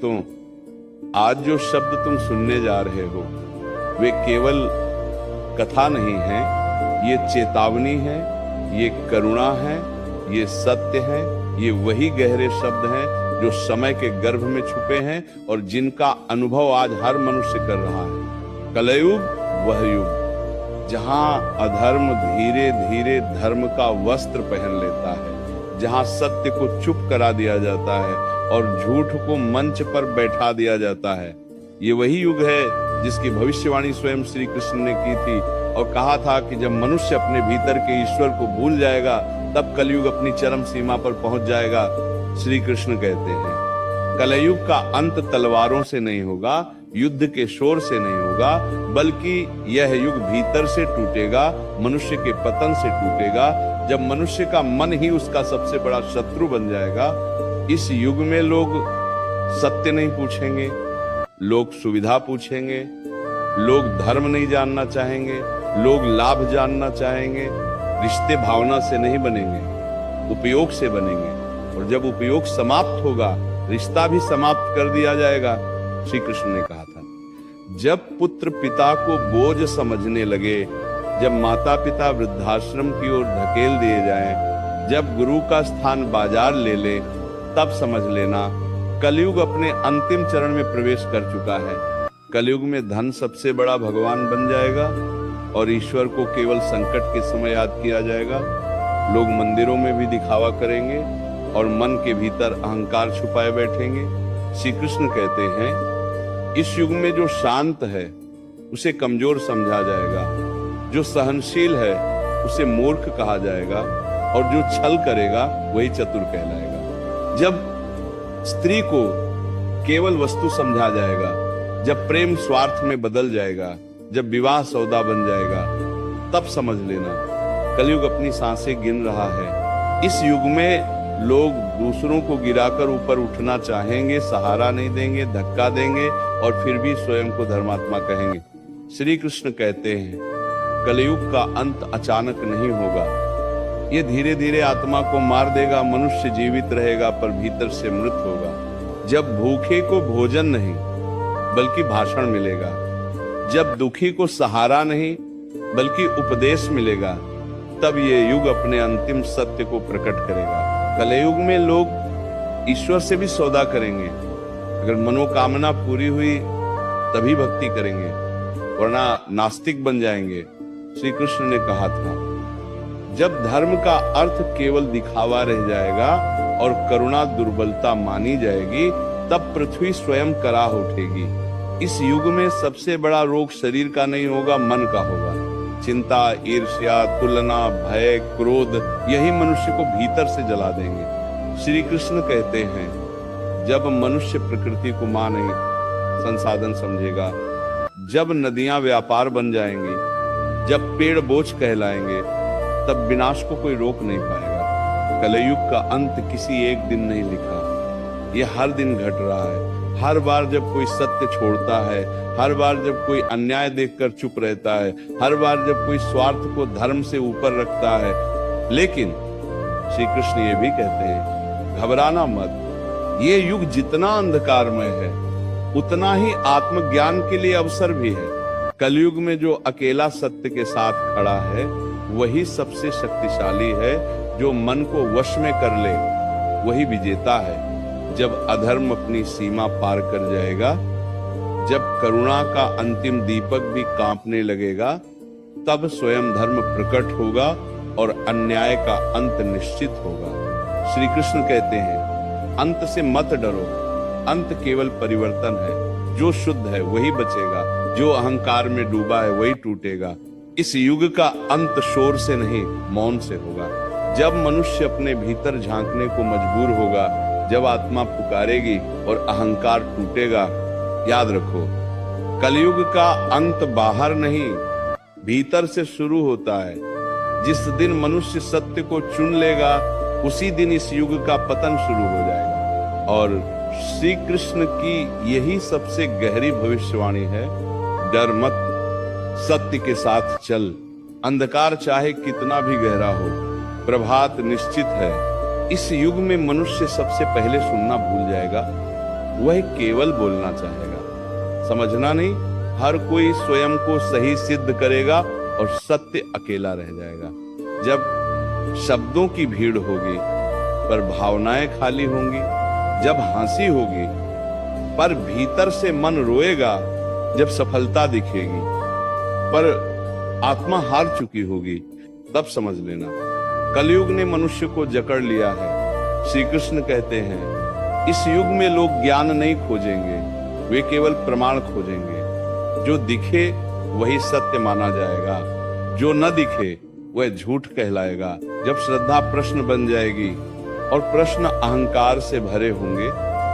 भक्तों, आज जो शब्द तुम सुनने जा रहे हो वे केवल कथा नहीं है, ये चेतावनी है, ये करुणा है, ये सत्य है, ये वही गहरे शब्द हैं जो समय के गर्भ में छुपे हैं और जिनका अनुभव आज हर मनुष्य कर रहा है। कलयुग वह युग जहां अधर्म धीरे धीरे धर्म का वस्त्र पहन लेता है, जहां सत्य को चुप करा दिया जाता है और झूठ को मंच पर बैठा दिया जाता है। ये वही युग है जिसकी भविष्यवाणी स्वयं श्री कृष्ण ने की थी और कहा था कि जब मनुष्य अपने भीतर के ईश्वर को भूल जाएगा तब कलयुग अपनी चरम सीमा पर पहुंच जाएगा। श्री कृष्ण कहते हैं कलयुग का अंत तलवारों से नहीं होगा, युद्ध के शोर से नहीं होगा, बल्कि यह युग भीतर से टूटेगा, मनुष्य के पतन से टूटेगा, जब मनुष्य का मन ही उसका सबसे बड़ा शत्रु बन जाएगा। इस युग में लोग सत्य नहीं पूछेंगे, लोग सुविधा पूछेंगे, लोग धर्म नहीं जानना चाहेंगे, लोग लाभ जानना चाहेंगे। रिश्ते भावना से नहीं बनेंगे, उपयोग से बनेंगे, और जब उपयोग समाप्त होगा रिश्ता भी समाप्त कर दिया जाएगा। श्री कृष्ण ने कहा था जब पुत्र पिता को बोझ समझने लगे, जब माता पिता वृद्धाश्रम की ओर धकेल दिए जाएं, जब गुरु का स्थान बाजार ले ले, तब समझ लेना कलयुग अपने अंतिम चरण में प्रवेश कर चुका है। कलयुग में धन सबसे बड़ा भगवान बन जाएगा और ईश्वर को केवल संकट के समय याद किया जाएगा। लोग मंदिरों में भी दिखावा करेंगे और मन के भीतर अहंकार छुपाए बैठेंगे। श्री कृष्ण कहते हैं इस युग में जो शांत है उसे कमजोर समझा जाएगा, जो सहनशील है उसे मूर्ख कहा जाएगा और जो छल करेगा वही चतुर कहलाएगा। जब स्त्री को केवल वस्तु समझा जाएगा, जब प्रेम स्वार्थ में बदल जाएगा, जब विवाह सौदा बन जाएगा, तब समझ लेना कलयुग अपनी सांसें गिन रहा है। इस युग में लोग दूसरों को गिराकर ऊपर उठना चाहेंगे, सहारा नहीं देंगे, धक्का देंगे और फिर भी स्वयं को धर्मात्मा कहेंगे। श्री कृष्ण कहते हैं कलयुग का अंत अचानक नहीं होगा, ये धीरे धीरे आत्मा को मार देगा। मनुष्य जीवित रहेगा पर भीतर से मृत होगा। जब भूखे को भोजन नहीं बल्कि भाषण मिलेगा, जब दुखी को सहारा नहीं बल्कि उपदेश मिलेगा, तब ये युग अपने अंतिम सत्य को प्रकट करेगा। कलयुग में लोग ईश्वर से भी सौदा करेंगे, अगर मनोकामना पूरी हुई तभी भक्ति करेंगे, वरना नास्तिक बन जाएंगे। श्री कृष्ण ने कहा था जब धर्म का अर्थ केवल दिखावा रह जाएगा और करुणा दुर्बलता मानी जाएगी, तब पृथ्वी स्वयं कराह उठेगी। इस युग में सबसे बड़ा रोग शरीर का नहीं होगा, मन का होगा। चिंता, ईर्ष्या, तुलना, भय, क्रोध, यही मनुष्य को भीतर से जला देंगे। श्री कृष्ण कहते हैं जब मनुष्य प्रकृति को मां नहीं संसाधन समझेगा, जब नदियां व्यापार बन जाएंगी, जब पेड़ बोझ कहलाएंगे, तब विनाश को कोई रोक नहीं पाएगा। कलयुग का अंत किसी एक दिन नहीं लिखा, यह हर दिन घट रहा है। हर बार जब कोई सत्य छोड़ता है, हर बार जब कोई अन्याय देखकर चुप रहता है, हर बार जब कोई स्वार्थ को धर्म से ऊपर रखता है। लेकिन श्री कृष्ण ये भी कहते हैं घबराना मत, ये युग जितना अंधकारमय है उतना ही आत्मज्ञान के लिए अवसर भी है। कलयुग में जो अकेला सत्य के साथ खड़ा है वही सबसे शक्तिशाली है। जो मन को वश में कर ले वही विजेता है। जब अधर्म अपनी सीमा पार कर जाएगा, जब करुणा का अंतिम दीपक भी कांपने लगेगा, तब स्वयं धर्म प्रकट होगा और अन्याय का अंत निश्चित होगा। श्री कृष्ण कहते हैं अंत से मत डरो, अंत केवल परिवर्तन है। जो शुद्ध है वही बचेगा, जो अहंकार में डूबा है वही टूटेगा। इस युग का अंत शोर से नहीं मौन से होगा। जब मनुष्य अपने भीतर झांकने को मजबूर होगा, जब आत्मा पुकारेगी और अहंकार टूटेगा। याद रखो कलयुग का अंत बाहर नहीं भीतर से शुरू होता है। जिस दिन मनुष्य सत्य को चुन लेगा उसी दिन इस युग का पतन शुरू हो जाएगा। और श्री कृष्ण की यही सबसे गहरी भविष्यवाणी है, डर मत, सत्य के साथ चल। अंधकार चाहे कितना भी गहरा हो, प्रभात निश्चित है। इस युग में मनुष्य सबसे पहले सुनना भूल जाएगा, वह केवल बोलना चाहेगा, समझना नहीं। हर कोई स्वयं को सही सिद्ध करेगा और सत्य अकेला रह जाएगा। जब शब्दों की भीड़ होगी पर भावनाएं खाली होंगी, जब हंसी होगी पर भीतर से मन रोएगा, जब सफलता दिखेगी पर आत्मा हार चुकी होगी, तब समझ लेना कलयुग ने मनुष्य को जकड़ लिया है। श्री कृष्ण कहते हैं इस युग में लोग ज्ञान नहीं खोजेंगे, वे केवल प्रमाण खोजेंगे। जो दिखे वही सत्य माना जाएगा, जो न दिखे वह झूठ कहलाएगा। जब श्रद्धा प्रश्न बन जाएगी और प्रश्न अहंकार से भरे होंगे,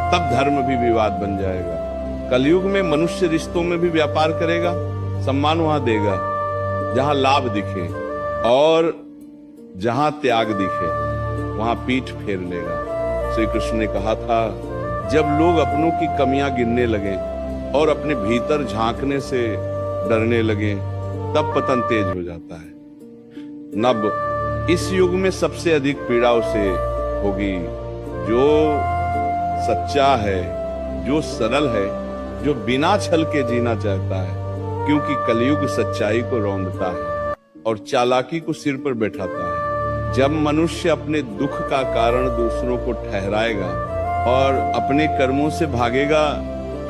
तब धर्म भी विवाद बन जाएगा। कलयुग में मनुष्य रिश्तों में भी व्यापार करेगा, सम्मान वहां देगा जहां लाभ दिखे, और जहां त्याग दिखे वहां पीठ फेर लेगा। श्री कृष्ण ने कहा था, जब लोग अपनों की कमियां गिनने लगे और अपने भीतर झांकने से डरने लगे, तब पतन तेज हो जाता है। नब इस युग में सबसे अधिक पीड़ा उसे होगी जो सच्चा है, जो सरल है, जो बिना छल के जीना चाहता है, क्योंकि कलयुग सच्चाई को रौंदता है और चालाकी को सिर पर बैठाता है। जब मनुष्य अपने दुख का कारण दूसरों को ठहराएगा और अपने कर्मों से भागेगा,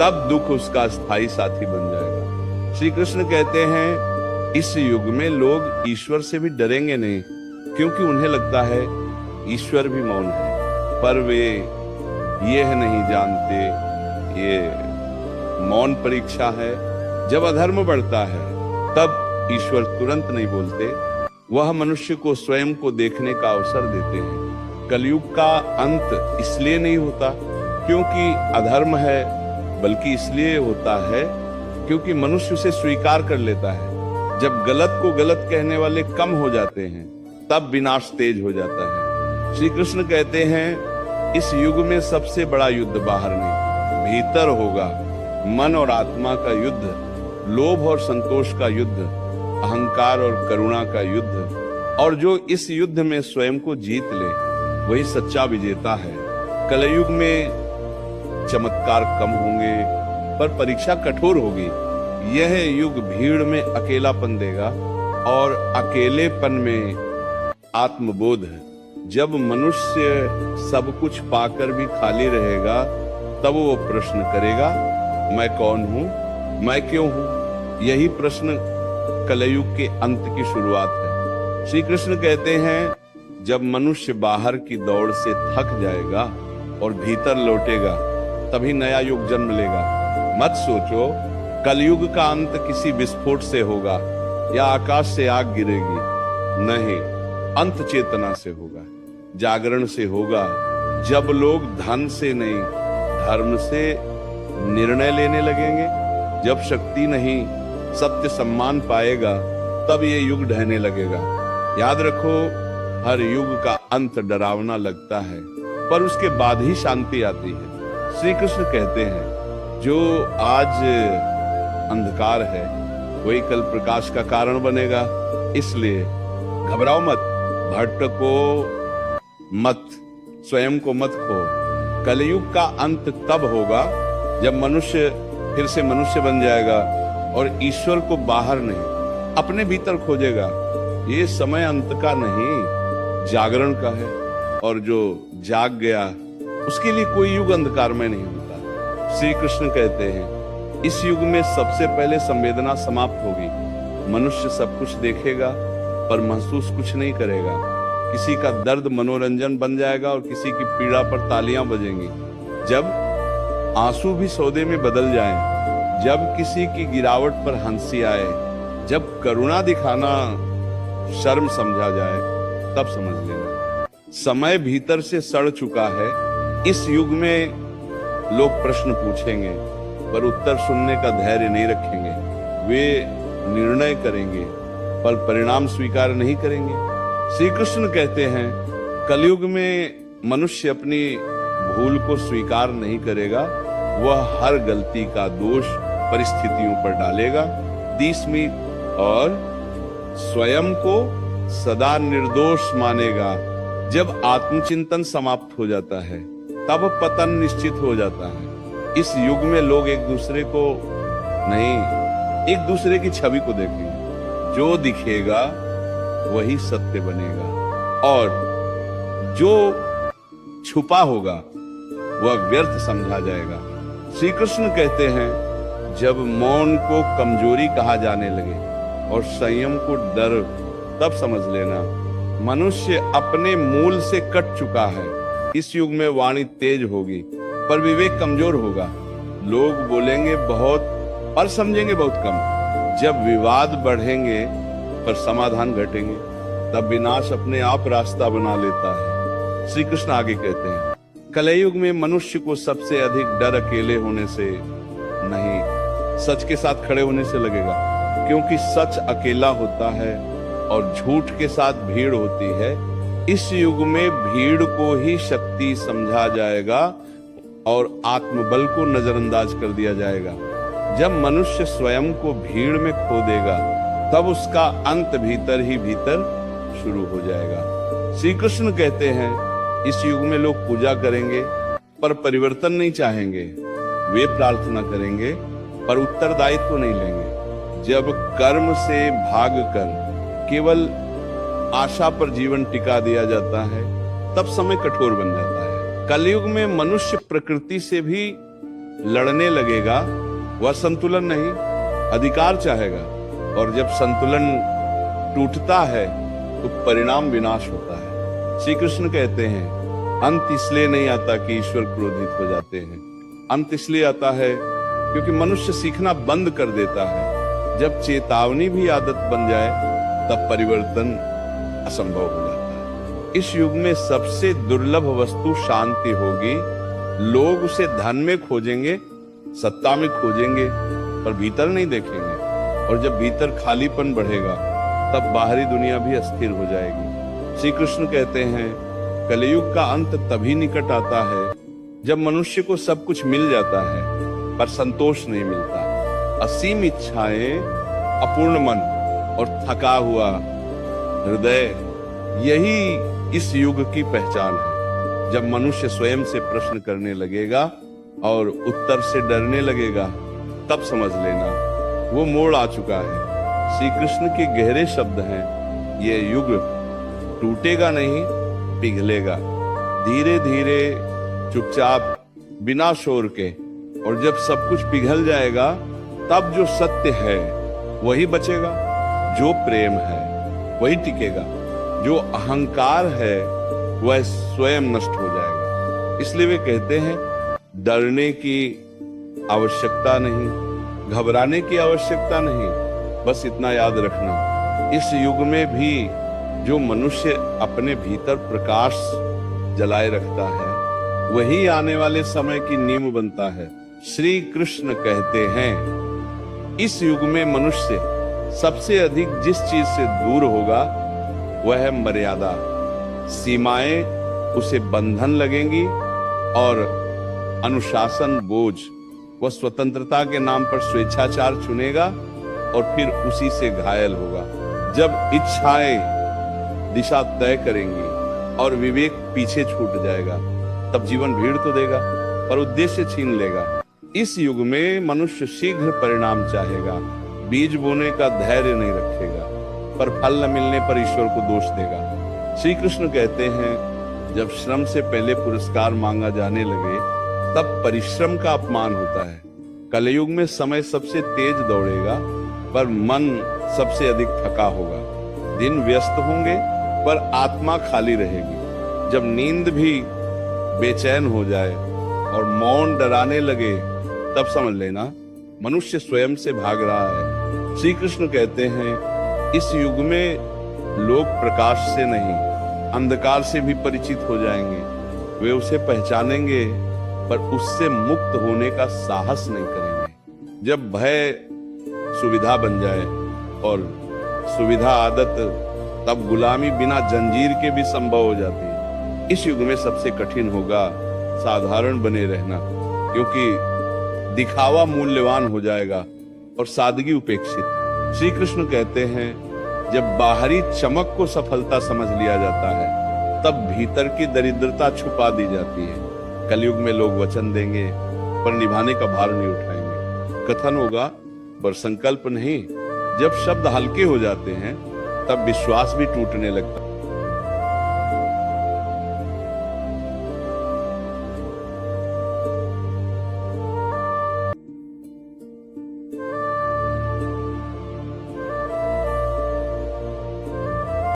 तब दुख उसका स्थायी साथी बन जाएगा। श्री कृष्ण कहते हैं इस युग में लोग ईश्वर से भी डरेंगे नहीं, क्योंकि उन्हें लगता है ईश्वर भी मौन है, पर वे यह नहीं जानते ये मौन परीक्षा है। जब अधर्म बढ़ता है तब ईश्वर तुरंत नहीं बोलते, वह मनुष्य को स्वयं को देखने का अवसर देते हैं। कलयुग का अंत इसलिए नहीं होता क्योंकि अधर्म है, बल्कि इसलिए होता है क्योंकि मनुष्य उसे स्वीकार कर लेता है। जब गलत को गलत कहने वाले कम हो जाते हैं, तब विनाश तेज हो जाता है। श्री कृष्ण कहते हैं इस युग में सबसे बड़ा युद्ध बाहर नहीं, भीतर होगा। मन और आत्मा का युद्ध, लोभ और संतोष का युद्ध, अहंकार और करुणा का युद्ध। और जो इस युद्ध में स्वयं को जीत ले, वही सच्चा विजेता है। कलयुग में चमत्कार कम होंगे, पर परीक्षा कठोर होगी। यह युग भीड़ में अकेलापन देगा और अकेलेपन में आत्मबोध है। जब मनुष्य सब कुछ पाकर भी खाली रहेगा, तब वो प्रश्न करेगा, मैं कौन हूं, मैं क्यों हूं। यही प्रश्न कलयुग के अंत की शुरुआत है। श्री कृष्ण कहते हैं जब मनुष्य बाहर की दौड़ से थक जाएगा और भीतर लौटेगा, तभी नया युग जन्म लेगा। मत सोचो कलयुग का अंत किसी विस्फोट से होगा या आकाश से आग गिरेगी। नहीं, अंत चेतना से होगा, जागरण से होगा। जब लोग धन से नहीं, धर्म से निर्णय लेने लगेंगे, जब शक्ति नहीं, सत्य सम्मान पाएगा, तब ये युग ढहने लगेगा। याद रखो, हर युग का अंत डरावना लगता है, पर उसके बाद ही शांति आती है। श्री कृष्ण कहते हैं जो आज अंधकार है वही कल प्रकाश का कारण बनेगा। इसलिए घबराओ मत, भटको मत, स्वयं को मत खो। कलयुग का अंत तब होगा जब मनुष्य फिर से मनुष्य बन जाएगा और ईश्वर को बाहर नहीं, अपने भीतर खोजेगा। ये समय अंत का नहीं, जागरण का है, और जो जाग गया उसके लिए कोई युग अंधकार में नहीं होता। श्री कृष्ण कहते हैं इस युग में सबसे पहले संवेदना समाप्त होगी। मनुष्य सब कुछ देखेगा पर महसूस कुछ नहीं करेगा। किसी का दर्द मनोरंजन बन जाएगा और किसी की पीड़ा पर तालियां बजेंगी। जब आंसू भी सौदे में बदल जाएं, जब किसी की गिरावट पर हंसी आए, जब करुणा दिखाना शर्म समझा जाए, तब समझ लेना समय भीतर से सड़ चुका है। इस युग में लोग प्रश्न पूछेंगे पर उत्तर सुनने का धैर्य नहीं रखेंगे। वे निर्णय करेंगे पर परिणाम स्वीकार नहीं करेंगे। श्री कृष्ण कहते हैं कलयुग में मनुष्य अपनी भूल को स्वीकार नहीं करेगा, वह हर गलती का दोष परिस्थितियों पर डालेगा, दीस्मित और स्वयं को सदा निर्दोष मानेगा। जब आत्मचिंतन समाप्त हो जाता है तब पतन निश्चित हो जाता है। इस युग में लोग एक दूसरे को नहीं, एक दूसरे की छवि को देखेंगे। जो दिखेगा वही सत्य बनेगा और जो छुपा होगा वह व्यर्थ समझा जाएगा। श्री कृष्ण कहते हैं, जब मौन को कमजोरी कहा जाने लगे और संयम को डर, तब समझ लेना मनुष्य अपने मूल से कट चुका है। इस युग में वाणी तेज होगी पर विवेक कमजोर होगा। लोग बोलेंगे बहुत पर समझेंगे बहुत कम। जब विवाद बढ़ेंगे पर समाधान घटेंगे, तब विनाश अपने आप रास्ता बना लेता है। श्री कृष्ण आगे कहते हैं, कलयुग में मनुष्य को सबसे अधिक डर अकेले होने से नहीं, सच के साथ खड़े होने से लगेगा, क्योंकि सच अकेला होता है और झूठ के साथ भीड़ होती है। इस युग में भीड़ को ही शक्ति समझा जाएगा और आत्मबल को नजरअंदाज कर दिया जाएगा। जब मनुष्य स्वयं को भीड़ में खो देगा, तब उसका अंत भीतर ही भीतर शुरू हो जाएगा। श्री कृष्ण कहते हैं, इस युग में लोग पूजा करेंगे पर परिवर्तन नहीं चाहेंगे। वे प्रार्थना करेंगे पर उत्तरदायित्व नहीं लेंगे। जब कर्म से भागकर केवल आशा पर जीवन टिका दिया जाता है, तब समय कठोर बन जाता है। कलयुग में मनुष्य प्रकृति से भी लड़ने लगेगा। वह संतुलन नहीं, अधिकार चाहेगा, और जब संतुलन टूटता है तो परिणाम विनाश होता है। श्री कृष्ण कहते हैं, अंत इसलिए नहीं आता कि ईश्वर क्रोधित हो जाते हैं। अंत इसलिए आता है क्योंकि मनुष्य सीखना बंद कर देता है। जब चेतावनी भी आदत बन जाए, तब परिवर्तन असंभव हो जाता है। इस युग में सबसे दुर्लभ वस्तु शांति होगी। लोग उसे धन में खोजेंगे, सत्ता में खोजेंगे, पर भीतर नहीं देखेंगे। और जब भीतर खालीपन बढ़ेगा, तब बाहरी दुनिया भी अस्थिर हो जाएगी। श्री कृष्ण कहते हैं, कलयुग का अंत तभी निकट आता है जब मनुष्य को सब कुछ मिल जाता है पर संतोष नहीं मिलता। असीम इच्छाएं, अपूर्ण मन और थका हुआ हृदय, यही इस युग की पहचान है। जब मनुष्य स्वयं से प्रश्न करने लगेगा और उत्तर से डरने लगेगा, तब समझ लेना वो मोड़ आ चुका है। श्री कृष्ण के गहरे शब्द हैं, ये युग टूटेगा नहीं, पिघलेगा धीरे धीरे, चुपचाप, बिना शोर के। और जब सब कुछ पिघल जाएगा, तब जो सत्य है वही बचेगा, जो प्रेम है वही टिकेगा, जो अहंकार है वह स्वयं नष्ट हो जाएगा। इसलिए वे कहते हैं, डरने की आवश्यकता नहीं, घबराने की आवश्यकता नहीं, बस इतना याद रखना, इस युग में भी जो मनुष्य अपने भीतर प्रकाश जलाए रखता है, वही आने वाले समय की नींव बनता है। श्री कृष्ण कहते हैं, इस युग में मनुष्य सबसे अधिक जिस चीज से दूर होगा वह है मर्यादा। सीमाएं उसे बंधन लगेंगी और अनुशासन बोझ। वह स्वतंत्रता के नाम पर स्वेच्छाचार चुनेगा और फिर उसी से घायल होगा। जब इच्छाएं दिशा तय करेंगी और विवेक पीछे छूट जाएगा, तब जीवन भीड़ तो देगा पर उद्देश्य छीन लेगा। इस युग में मनुष्य शीघ्र परिणाम चाहेगा, बीज बोने का धैर्य नहीं रखेगा, पर फल न मिलने पर ईश्वर को दोष देगा। श्री कृष्ण कहते हैं, जब श्रम से पहले पुरस्कार मांगा जाने लगे, तब परिश्रम का अपमान होता है। कलयुग में समय सबसे तेज दौड़ेगा पर मन सबसे अधिक थका होगा। दिन व्यस्त होंगे पर आत्मा खाली रहेगी। जब नींद भी बेचैन हो जाए और मौन डराने लगे, तब समझ लेना मनुष्य स्वयं से भाग रहा है। श्री कृष्ण कहते हैं, इस युग में लोग प्रकाश से नहीं, अंधकार से भी परिचित हो जाएंगे। वे उसे पहचानेंगे पर उससे मुक्त होने का साहस नहीं करेंगे। जब भय सुविधा बन जाए और सुविधा आदत, तब गुलामी बिना जंजीर के भी संभव हो जाती है। इस युग में सबसे कठिन होगा साधारण बने रहना, क्योंकि दिखावा मूल्यवान हो जाएगा और सादगी उपेक्षित। श्री कृष्ण कहते हैं, जब बाहरी चमक को सफलता समझ लिया जाता है, तब भीतर की दरिद्रता छुपा दी जाती है। कलयुग में लोग वचन देंगे पर निभाने का भार नहीं उठाएंगे। कथन होगा पर संकल्प नहीं। जब शब्द हल्के हो जाते हैं तब विश्वास भी टूटने लगता है।